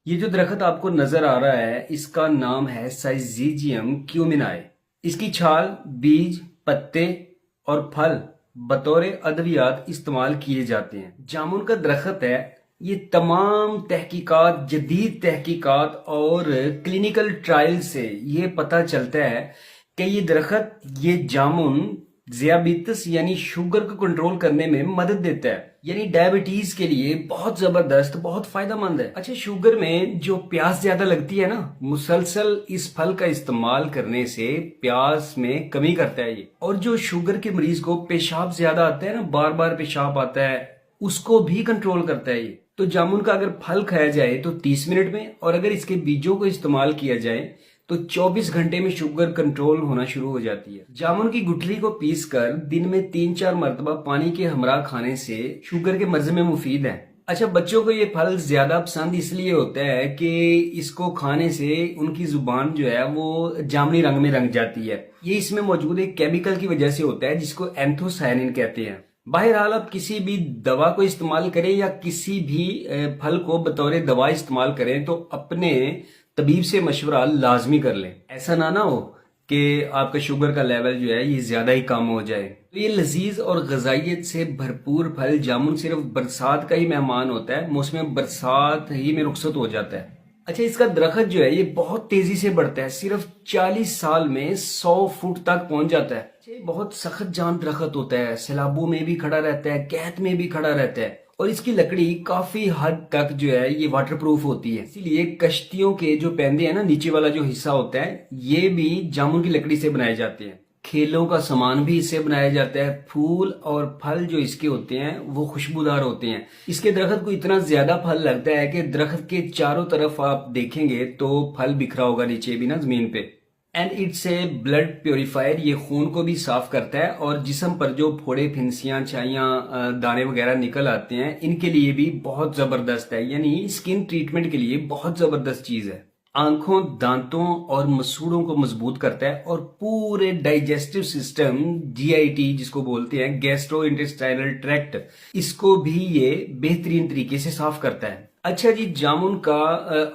ये जो दरख्त आपको नजर आ रहा है इसका नाम है साइजीजियम क्यूमिनाए। इसकी छाल, बीज, पत्ते और फल बतौर अद्वियात इस्तेमाल किए जाते हैं। जामुन का दरख्त है, ये तमाम तहकीकात, जदीद तहकीकात और क्लिनिकल ट्रायल से ये पता चलता है कि ये दरख्त, ये जामुन ज़ियाबितस यानी शुगर को कंट्रोल करने में मदद देता है। यानी डायबिटीज के लिए बहुत जबरदस्त, बहुत फायदेमंद है। अच्छा, शुगर में जो प्यास ज्यादा लगती है ना, मुसलसल इस फल का इस्तेमाल करने से प्यास में कमी करता है ये। और जो शुगर के मरीज को पेशाब ज्यादा आता है ना, बार बार पेशाब आता है, उसको भी कंट्रोल करता है ये। तो जामुन का अगर फल खाया जाए तो 30 मिनट में, और अगर इसके बीजों को इस्तेमाल किया जाए तो 24 घंटे में शुगर कंट्रोल होना शुरू हो जाती है। जामुन की गुठली को पीसकर दिन में 3-4 मरतबा पानी के हमरा खाने से शुगर के मर्ज में मुफीद है। अच्छा, बच्चों को ये फल ज्यादा पसंद इसलिए होता है कि इसको खाने से उनकी जुबान जो है वो जामुनी रंग में रंग जाती है। ये इसमें मौजूद एक केमिकल की वजह से होता है जिसको एंथोसायनिन कहते हैं। बहरहाल, आप किसी भी दवा को इस्तेमाल करें या किसी भी फल को बतौर दवा इस्तेमाल करें तो अपने तबीब से मशवरा लाजमी कर लें। ऐसा ना हो कि आपका शुगर का लेवल जो है ये ज्यादा ही कम हो जाए। तो ये लजीज और गजाइत से भरपूर फल जामुन सिर्फ बरसात का ही मेहमान होता है, मौसम बरसात ही में रुखसत हो जाता है। अच्छा, इसका दरख्त जो है ये बहुत तेजी से बढ़ता है, सिर्फ 40 साल में 100 फुट तक पहुंच जाता है। ये बहुत सख्त जान दरख्त होता है, सैलाबों में भी खड़ा रहता है, कैत में भी खड़ा रहता है, और इसकी लकड़ी काफी हद तक जो है ये वाटरप्रूफ होती है। इसीलिए कश्तियों के जो पैंदे हैं ना, नीचे वाला जो हिस्सा होता है, ये भी जामुन की लकड़ी से बनाए जाते हैं। खेलों का सामान भी इससे बनाया जाता है। फूल और फल जो इसके होते हैं वो खुशबूदार होते हैं। इसके दरख्त को इतना ज्यादा फल लगता है कि दरख्त के चारों तरफ आप देखेंगे तो फल बिखरा होगा नीचे भी ना, जमीन पे। And it's a blood purifier, ये खून को भी साफ करता है, और जिस्म पर जो फोड़े, फिंसियां, छाइयां, दाने वगैरह निकल आते हैं, इनके लिए भी बहुत जबरदस्त है। यानी स्किन ट्रीटमेंट के लिए बहुत जबरदस्त चीज है। आंखों, दांतों और मसूड़ों को मजबूत करता है, और पूरे डाइजेस्टिव सिस्टम, जीआईटी जिसको बोलते हैं, गैस्ट्रो इंटेस्टाइनल ट्रैक्ट, इसको भी ये बेहतरीन तरीके से साफ करता है। अच्छा जी, जामुन का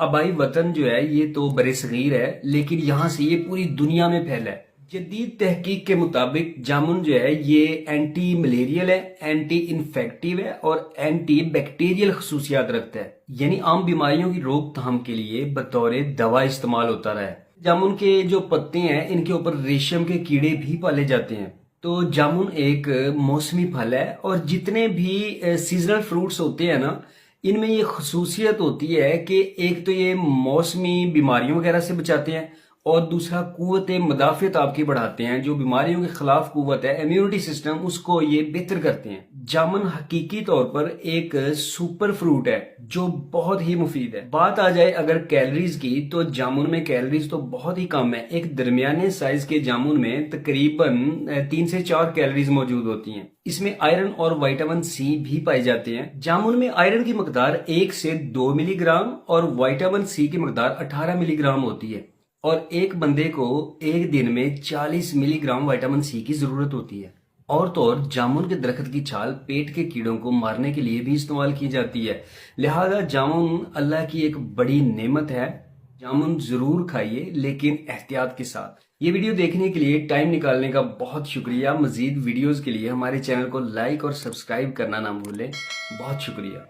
आबाई वतन जो है ये तो बरसगीर है, लेकिन यहाँ से ये पूरी दुनिया में फैला है। जदीद तहकीक के मुताबिक जामुन जो है ये एंटी मलेरियल है, एंटी इन्फेक्टिव है और एंटी बैक्टीरियल खसूसियात रखता है। यानी आम बीमारियों की रोकथाम के लिए बतौर दवा इस्तेमाल होता रहा है। जामुन के जो पत्ते हैं इनके ऊपर रेशम के कीड़े भी पाले जाते हैं। तो जामुन एक मौसमी फल है, और जितने भी सीजनल फ्रूट्स होते हैं ना, इनमें ये खसूसियत होती है कि एक तो ये मौसमी बीमारियों वगैरह से बचाते हैं, और दूसरा कुव्वत मदाफियत आपकी बढ़ाते हैं। जो बीमारियों के खिलाफ कुव्वत है, इम्यूनिटी सिस्टम, उसको ये बेहतर करते हैं। जामुन हकीकी तौर पर एक सुपर फ्रूट है जो बहुत ही मुफीद है। बात आ जाए अगर कैलोरीज की, तो जामुन में कैलोरीज तो बहुत ही कम है। एक दरमियाने साइज के जामुन में तकरीबन 3 से 4 कैलोरीज मौजूद होती हैं। इसमें आयरन और विटामिन सी भी पाए जाते हैं। जामुन में आयरन की मकदार 1 से 2 मिलीग्राम और विटामिन सी की मकदार 18 मिलीग्राम होती है, और एक बंदे को एक दिन में 40 मिलीग्राम विटामिन सी की जरूरत होती है। और तो और जामुन के दरख्त की छाल पेट के कीड़ों को मारने के लिए भी इस्तेमाल की जाती है। लिहाजा जामुन अल्लाह की एक बड़ी नेमत है। जामुन जरूर खाइए, लेकिन एहतियात के साथ। ये वीडियो देखने के लिए टाइम निकालने का बहुत शुक्रिया। मजीद वीडियोस के लिए हमारे चैनल को लाइक और सब्सक्राइब करना ना भूलें। बहुत शुक्रिया।